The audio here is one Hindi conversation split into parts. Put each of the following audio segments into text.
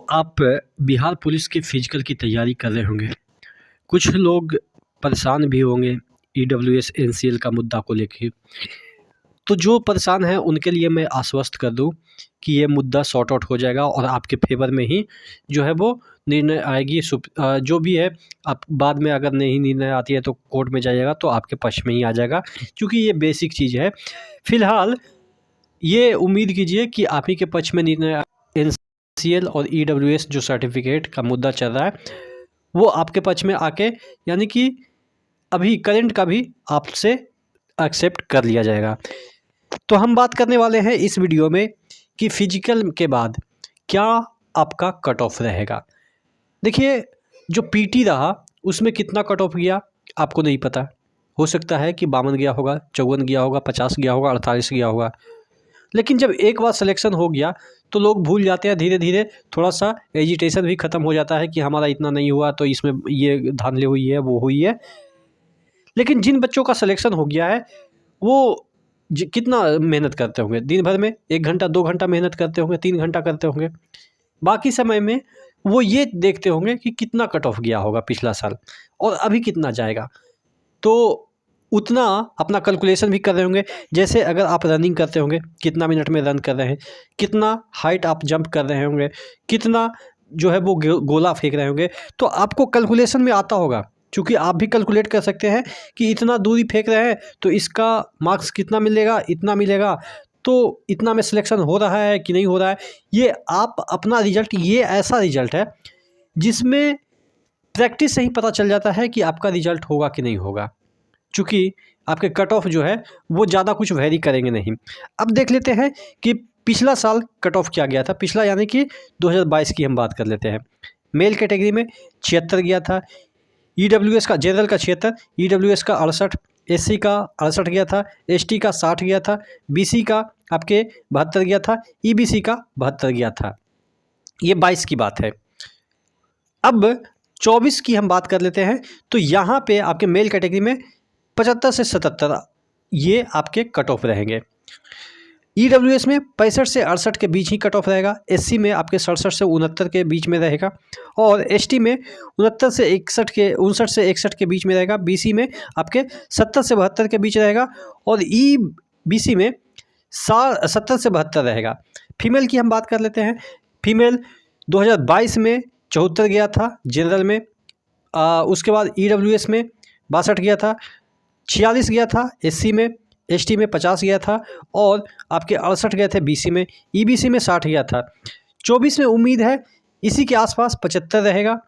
आप बिहार पुलिस के फिजिकल की तैयारी कर रहे होंगे। कुछ लोग परेशान भी होंगे ईडब्ल्यूएस एनसीएल का मुद्दा को लेके। तो जो परेशान हैं उनके लिए मैं आश्वस्त कर दूं कि ये मुद्दा सॉर्ट आउट हो जाएगा और आपके फेवर में ही जो है वो निर्णय आएगी। जो भी है, आप बाद में अगर नहीं निर्णय आती है तो कोर्ट में जाइएगा तो आपके पक्ष में ही आ जाएगा, क्योंकि ये बेसिक चीज़ है। फिलहाल ये उम्मीद कीजिए कि आप ही के पक्ष में निर्णय। एनसीएल और ईडब्ल्यूएस जो सर्टिफिकेट का मुद्दा चल रहा है वो आपके पक्ष में आके, यानी कि अभी करंट का भी आपसे एक्सेप्ट कर लिया जाएगा। तो हम बात करने वाले हैं इस वीडियो में कि फिजिकल के बाद क्या आपका कट ऑफ रहेगा। देखिए, जो पीटी रहा उसमें कितना कट ऑफ गया आपको नहीं पता। हो सकता है कि 52 गया होगा, 54 गया होगा, 50 गया होगा, 48 गया होगा। लेकिन जब एक बार सिलेक्शन हो गया तो लोग भूल जाते हैं धीरे धीरे। थोड़ा सा एजिटेशन भी ख़त्म हो जाता है कि हमारा इतना नहीं हुआ तो इसमें ये धांधली हुई है, वो हुई है। लेकिन जिन बच्चों का सिलेक्शन हो गया है वो कितना मेहनत करते होंगे दिन भर में? 1 घंटा 2 घंटा मेहनत करते होंगे, 3 घंटा करते होंगे। बाकी समय में वो ये देखते होंगे कि कितना कट ऑफ गया होगा पिछला साल और अभी कितना जाएगा। तो उतना अपना कैलकुलेशन भी कर रहे होंगे। जैसे अगर आप रनिंग करते होंगे, कितना मिनट में रन कर रहे हैं, कितना हाइट आप जंप कर रहे होंगे, कितना जो है वो गोला फेंक रहे होंगे, तो आपको कैलकुलेशन में आता होगा। क्योंकि आप भी कैलकुलेट कर सकते हैं कि इतना दूरी फेंक रहे हैं तो इसका मार्क्स कितना मिलेगा, इतना मिलेगा, तो इतना में सिलेक्शन हो रहा है कि नहीं हो रहा है। ये आप अपना रिजल्ट, ये ऐसा रिजल्ट है जिसमें प्रैक्टिस से ही पता चल जाता है कि आपका रिजल्ट होगा कि नहीं होगा, चूँकि आपके कट ऑफ जो है वो ज़्यादा कुछ वेरी करेंगे नहीं। अब देख लेते हैं कि पिछला साल कट ऑफ क्या गया था। पिछला यानी कि 2022 की हम बात कर लेते हैं। मेल कैटेगरी में 76 गया था, ईडब्ल्यूएस का जनरल का 76, ईडब्ल्यूएस का 68, एससी का 68 गया था, एसटी का 60 गया था, बीसी का आपके 72 गया था, ईबीसी का 72 गया था। ये 22 की बात है। अब 24 की हम बात कर लेते हैं। तो यहाँ पे आपके मेल कैटेगरी में 75 से 77 ये आपके कट ऑफ रहेंगे। ईडब्ल्यूएस में 65 से 68 के बीच ही कट ऑफ रहेगा। एससी में आपके 67 से 69 के बीच में रहेगा और एसटी में 69 से 61 के बीच में रहेगा। बीसी में आपके 70 से 72 के बीच रहेगा और ईबीसी में 70 से 72 रहेगा। फीमेल की हम बात कर लेते हैं। फीमेल 2022 में 74 गया था जनरल में, उसके बाद ईडब्ल्यूएस में 62 गया था, 46 गया था एससी में, एसटी में 50 गया था और आपके 68 गए थे बीसी में, ईबीसी में 60 गया था। 24 में उम्मीद है इसी के आसपास 75 रहेगा,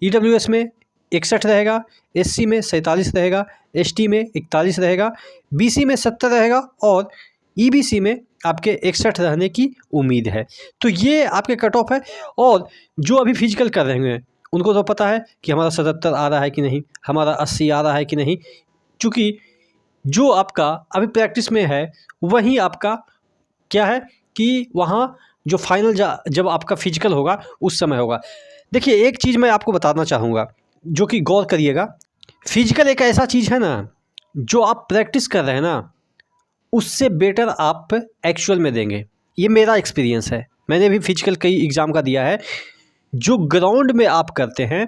ईडब्ल्यूएस में 61 रहेगा, एससी में 47 रहेगा, एसटी में 41 रहेगा, बीसी में 70 रहेगा और ईबीसी में आपके 61 रहने की उम्मीद है। तो ये आपके कट ऑफ है। और जो अभी फिजिकल कर रहे हैं उनको तो पता है कि हमारा 77 आ रहा है कि नहीं, हमारा 80 आ रहा है कि नहीं। चूँकि जो आपका अभी प्रैक्टिस में है वही आपका क्या है कि वहाँ जो फाइनल जब आपका फिजिकल होगा उस समय होगा। देखिए, एक चीज़ मैं आपको बताना चाहूँगा जो कि गौर करिएगा। फिजिकल एक ऐसा चीज़ है ना, जो आप प्रैक्टिस कर रहे हैं ना उससे बेटर आप एक्चुअल में देंगे। ये मेरा एक्सपीरियंस है, मैंने भी फिजिकल कई एग्ज़ाम का दिया है। जो ग्राउंड में आप करते हैं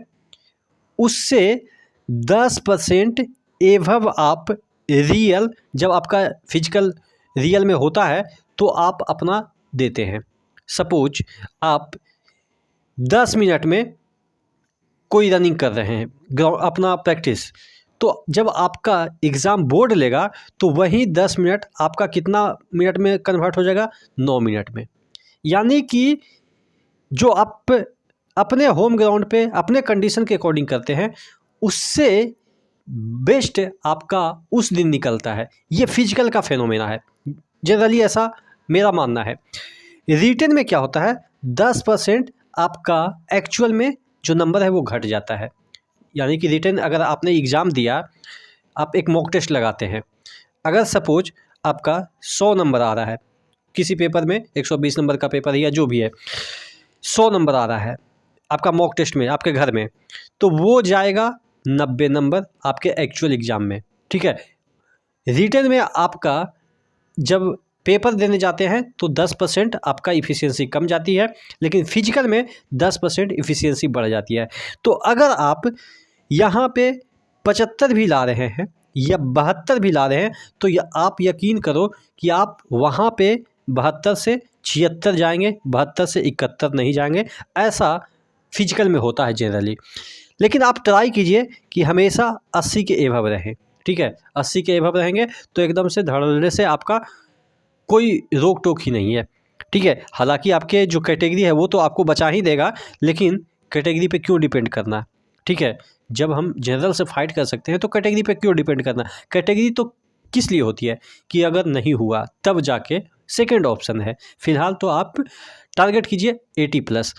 उससे 10% एवब आप रियल, जब आपका फिजिकल रियल में होता है तो आप अपना देते हैं। सपोज आप 10 मिनट में कोई रनिंग कर रहे हैं अपना प्रैक्टिस, तो जब आपका एग्ज़ाम बोर्ड लेगा तो वही 10 मिनट आपका कितना मिनट में कन्वर्ट हो जाएगा? 9 मिनट में। यानी कि जो आप अपने होम ग्राउंड पे अपने कंडीशन के अकॉर्डिंग करते हैं उससे बेस्ट आपका उस दिन निकलता है। ये फिजिकल का फेनोमेना है, जनरली ऐसा मेरा मानना है। रिटन में क्या होता है, 10% आपका एक्चुअल में जो नंबर है वो घट जाता है। यानी कि रिटन अगर आपने एग्ज़ाम दिया, आप एक मॉक टेस्ट लगाते हैं, अगर सपोज आपका 100 नंबर आ रहा है, किसी पेपर में 120 नंबर का पेपर है या जो भी है, 100 नंबर आ रहा है आपका मॉक टेस्ट में आपके घर में, तो वो जाएगा 90 नंबर आपके एक्चुअल एग्ज़ाम में, ठीक है। रिटन में आपका जब पेपर देने जाते हैं तो 10% आपका इफ़िशियंसी कम जाती है, लेकिन फिजिकल में 10% इफ़िशियंसी बढ़ जाती है। तो अगर आप यहाँ पे 75 भी ला रहे हैं या 72 भी ला रहे हैं, तो आप यकीन करो कि आप वहाँ पे 72 से 76 जाएंगे, 72 से 71 नहीं जाएंगे। ऐसा फिजिकल में होता है जनरली। लेकिन आप ट्राई कीजिए कि हमेशा 80 के एभव रहें, ठीक है। 80 के एभव रहेंगे तो एकदम से धड़ल्ले से आपका कोई रोक टोक ही नहीं है, ठीक है। हालांकि आपके जो कैटेगरी है वो तो आपको बचा ही देगा, लेकिन कैटेगरी पे क्यों डिपेंड करना, ठीक है। जब हम जनरल से फाइट कर सकते हैं तो कैटेगरी पे क्यों डिपेंड करना। कैटेगरी तो किस लिए होती है कि अगर नहीं हुआ तब जाके सेकंड ऑप्शन है। फिलहाल तो आप टारगेट कीजिए 80+।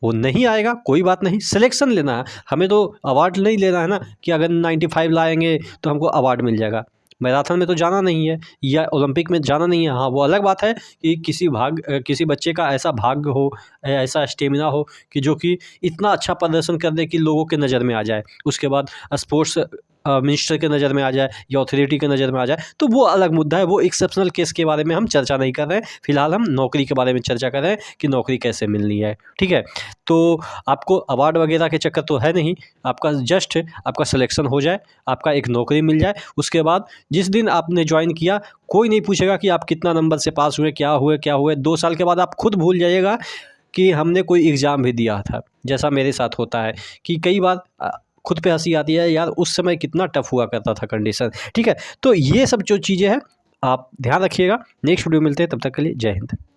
वो नहीं आएगा कोई बात नहीं, सिलेक्शन लेना है, हमें तो अवार्ड नहीं लेना है ना कि अगर 95 लाएंगे तो हमको अवार्ड मिल जाएगा। मैराथन में तो जाना नहीं है या ओलंपिक में जाना नहीं है। हाँ, वो अलग बात है कि किसी बच्चे का ऐसा भाग्य हो, ऐसा स्टेमिना हो कि जो कि इतना अच्छा प्रदर्शन कर दे कि लोगों के नज़र में आ जाए, उसके बाद स्पोर्ट्स मिनिस्टर के नज़र में आ जाए या अथॉरिटी के नज़र में आ जाए, तो वो अलग मुद्दा है। वो एक्सेप्शनल केस के बारे में हम चर्चा नहीं कर रहे हैं। फिलहाल हम नौकरी के बारे में चर्चा कर रहे हैं कि नौकरी कैसे मिलनी है, ठीक है। तो आपको अवार्ड वगैरह के चक्कर तो है नहीं, आपका जस्ट आपका सिलेक्शन हो जाए, आपका एक नौकरी मिल जाए। उसके बाद जिस दिन आपने ज्वाइन किया कोई नहीं पूछेगा कि आप कितना नंबर से पास हुए, क्या हुए। 2 साल के बाद आप खुद भूल जाइएगा कि हमने कोई एग्ज़ाम भी दिया था। जैसा मेरे साथ होता है कि कई बार खुद पे हंसी आती है, यार उस समय कितना टफ हुआ करता था कंडीशन, ठीक है। तो ये सब जो चीज़ें हैं आप ध्यान रखिएगा। नेक्स्ट वीडियो मिलते हैं, तब तक के लिए जय हिंद।